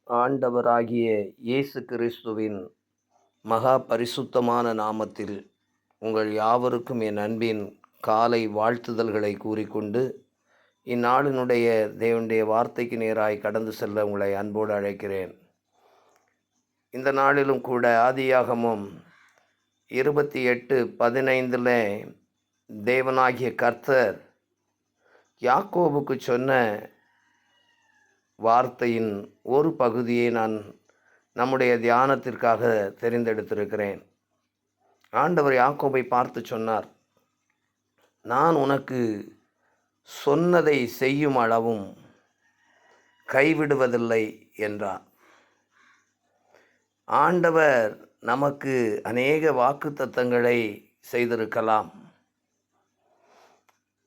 ஆண்டவராகிய இயேசு கிறிஸ்துவின் மகா பரிசுத்தமான நாமத்தில் உங்கள் யாவருக்கும் என் அன்பின் காலை வாழ்த்துதல்களை கூறிக்கொண்டு இந்நாளினுடைய தேவனுடைய வார்த்தைக்கு நேராய் கடந்து செல்ல உங்களை அன்போடு அழைக்கிறேன். இந்த நாளிலும் கூட ஆதியாகமம் 28:15 தேவனாகிய கர்த்தர் யாக்கோபுக்கு சொன்ன வார்த்தையின் ஒரு பகுதியை நான் நம்முடைய தியானத்திற்காக தெரிந்தெடுத்திருக்கிறேன். ஆண்டவர் யாக்கோபை பார்த்து சொன்னார், நான் உனக்கு சொன்னதை செய்யும் அளவும் கைவிடுவதில்லை என்றார். ஆண்டவர் நமக்கு அநேக வாக்குத்தத்தங்களை செய்திருக்கலாம்.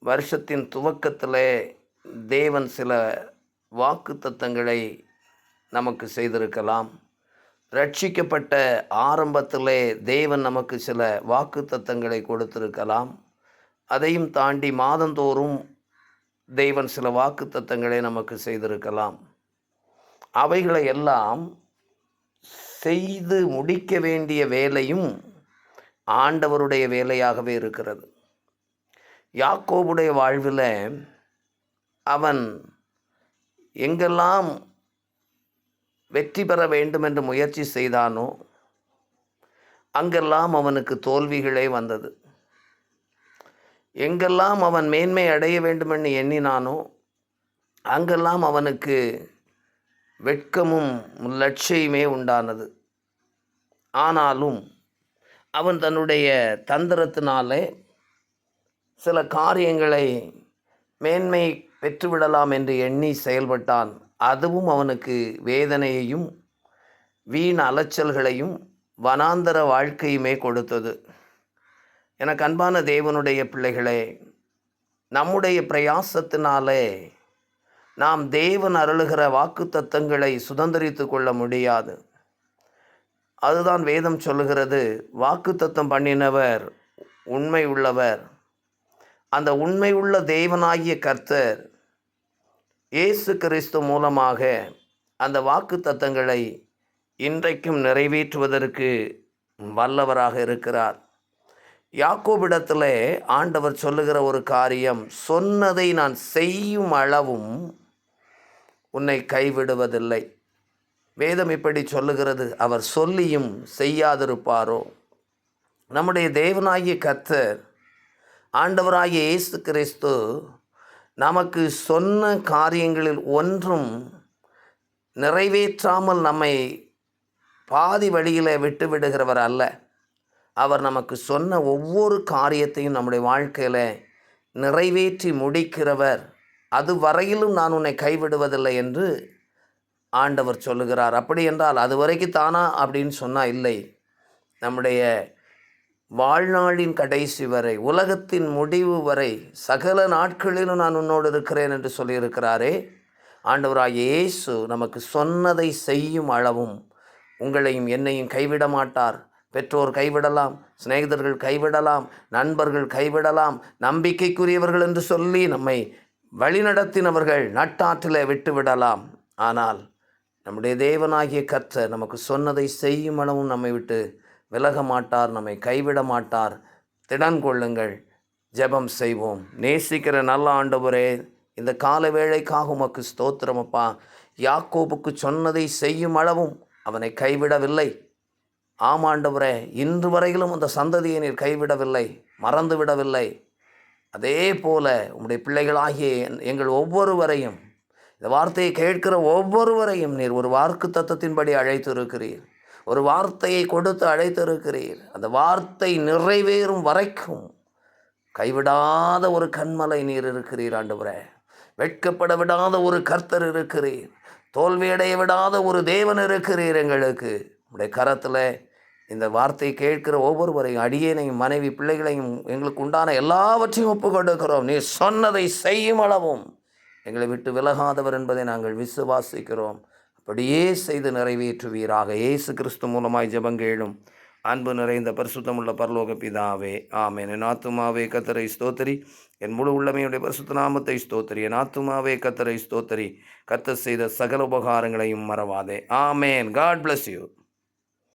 வருஷத்தின் துவக்கத்திலே தேவன் சில வாக்குத்தத்தங்களை நமக்கு செய்திருக்கலாம். ரட்சிக்கப்பட்ட ஆரம்பத்திலே தேவன் நமக்கு சில வாக்குத்தத்தங்களை கொடுத்திருக்கலாம். அதையும் தாண்டி மாதந்தோறும் தேவன் சில வாக்குத்தத்தங்களை நமக்கு செய்திருக்கலாம். அவைகளை எல்லாம் செய்து முடிக்க வேண்டிய வேலையும் ஆண்டவருடைய வேலையாகவே இருக்கிறது. யாக்கோபுடைய வாழ்வில் அவன் எங்கெல்லாம் வெற்றி பெற வேண்டும் என்று முயற்சி செய்தானோ அங்கெல்லாம் அவனுக்கு தோல்விகளே வந்தது. எங்கெல்லாம் அவன் மேன்மை அடைய வேண்டும் என்று எண்ணினானோ அங்கெல்லாம் அவனுக்கு வெட்கமும் லட்சியமே உண்டானது. ஆனாலும் அவன் தன்னுடைய தந்திரத்தினாலே சில காரியங்களை மேன்மை பெற்றுவிடலாம் என்று எண்ணி செயல்பட்டான். அதுவும் அவனுக்கு வேதனையையும் வீண் அலைச்சல்களையும் வனாந்தர வாழ்க்கையுமே கொடுத்தது. எனக்கு அன்பான தேவனுடைய பிள்ளைகளே, நம்முடைய பிரயாசத்தினாலே நாம் தேவன் அருளுகிற வாக்குத்தத்தங்களை சுதந்திரித்து கொள்ள முடியாது. அதுதான் வேதம் சொல்லுகிறது, வாக்குத்தத்தம் பண்ணினவர் உண்மை உள்ளவர். அந்த உண்மை உள்ள தேவனாகிய கர்த்தர் இயேசு கிறிஸ்து மூலமாக அந்த வாக்குத்தத்தங்களை இன்றைக்கும் நிறைவேற்றுவதற்கு வல்லவராக இருக்கிறார். யாக்கோபிடத்தில் ஆண்டவர் சொல்லுகிற ஒரு காரியம், சொன்னதை நான் செய்யும் அளவும் உன்னை கைவிடுவதில்லை. வேதம் இப்படி சொல்லுகிறது, அவர் சொல்லியும் செய்யாதிருப்பாரோ? நம்முடைய தேவனாகிய கர்த்தர் ஆண்டவராகிய இயேசு கிறிஸ்து நமக்கு சொன்ன காரியங்களில் ஒன்றும் நிறைவேற்றாமல் நம்மை பாதி வழியில் விட்டு விடுகிறவர் அல்ல. அவர் நமக்கு சொன்ன ஒவ்வொரு காரியத்தையும் நம்முடைய வாழ்க்கையில் நிறைவேற்றி முடிக்கிறவர். அது வரையிலும் நான் உன்னை கைவிடுவதில்லை என்று ஆண்டவர் சொல்லுகிறார். அப்படி என்றால் அது வரைக்கும் தானா அப்படின்னு சொன்னால் இல்லை. நம்முடைய வாழ்நாளின் கடைசி வரை, உலகத்தின் முடிவு வரை, சகல நாட்களிலும் நான் உன்னோடு இருக்கிறேன் என்று சொல்லியிருக்கிறாரே. ஆண்டவராகிய இயேசு நமக்கு சொன்னதை செய்யும் அளவும் உங்களையும் என்னையும் கைவிட மாட்டார். பெற்றோர் கைவிடலாம், சிநேகிதர்கள் கைவிடலாம், நண்பர்கள் கைவிடலாம், நம்பிக்கைக்குரியவர்கள் என்று சொல்லி நம்மை வழிநடத்தினவர்கள் நட்டாற்றில் விட்டுவிடலாம். ஆனால் நம்முடைய தேவனாகிய கர்த்தர் நமக்கு சொன்னதை செய்யும் அளவும் நம்மை விட்டு விலக மாட்டார், நம்மை கைவிட மாட்டார். திடன் கொள்ளுங்கள், ஜெபம் செய்வோம். நேசிக்கிற நல்ல ஆண்டவரே, இந்த கால வேளைக்காக உமக்கு ஸ்தோத்திரமப்பா. யாக்கோபுக்கு சொன்னதை செய்யும் அளவும் அவனை கைவிடவில்லை. ஆமாண்டவரே, இன்று வரையிலும் அந்த சந்ததியை நீர் கைவிடவில்லை, மறந்து விடவில்லை. அதே போல உம்முடைய பிள்ளைகளாகிய எங்கள் ஒவ்வொருவரையும், இந்த வார்த்தையை கேட்கிற ஒவ்வொருவரையும் நீர் ஒரு வாக்கு தத்தத்தின்படி அழைத்து இருக்கிறீர். ஒரு வார்த்தையை கொடுத்து அழைத்திருக்கிறீர். அந்த வார்த்தை நிறைவேறும் வரைக்கும் கைவிடாத ஒரு கண்மலை நீர் இருக்கிறீர் ஆண்டவரே. வெட்கப்பட விடாத ஒரு கர்த்தர் இருக்கிறீர். தோல்வியடைய விடாத ஒரு தேவன் இருக்கிறீர். எங்களுக்கு உடைய கரத்தில் இந்த வார்த்தையை கேட்கிற ஒவ்வொருவரையும், அடியேனையும், மனைவி, பிள்ளைகளையும், எங்களுக்கு உண்டான எல்லாவற்றையும் ஒப்பு கொடுக்கிறோம். நீ சொன்னதை செய்யும் அளவும் எங்களை விட்டு விலகாதவர் என்பதை நாங்கள் விசுவாசிக்கிறோம். அப்படியே செய்து நிறைவேற்றுவீராக. இயேசு கிறிஸ்து மூலமாய் ஜெபங்கேளும். அன்பு நிறைந்த பரிசுத்தமுள்ள பரலோக பிதாவே, ஆமென். என் ஆத்துமாவே கர்த்தரை ஸ்தோத்திரி, என் முழு உள்ளமையுடைய பரிசுத்த நாமத்தை ஸ்தோத்திரி. என் ஆத்துமாவே கர்த்தரை ஸ்தோத்திரி, கர்த்தர் செய்த சகல உபகாரங்களையும் மறவாதே. ஆமென். God bless you.